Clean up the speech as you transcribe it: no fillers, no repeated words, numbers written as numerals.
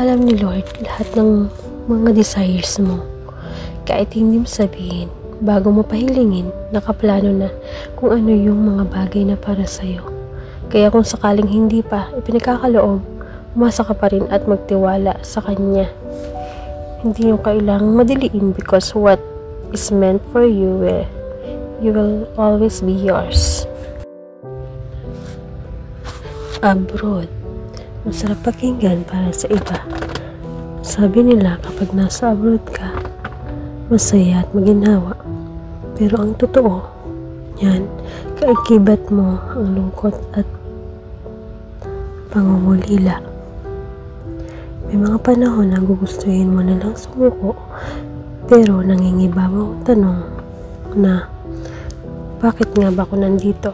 Alam ni Lord lahat ng mga desires mo. Kahit hindi mo sabihin, bago mo pahilingin, nakaplano na kung ano yung mga bagay na para sa'yo. Kaya kung sakaling hindi pa ipinagkakaloob, umasa ka pa rin at magtiwala sa Kanya. Hindi yung kailangang madiliin because what is meant for you, you will always be yours. Abroad, masarap pakinggan para sa iba. Sabi nila kapag nasa abroad ka, masaya at maginhawa. Pero ang totoo, yan, kaikibat mo ang lungkot at pangungulila. May mga panahon na gugustuhin mo na lang sumuko, pero nangingibabaw ang tanong na, bakit nga ba ako nandito?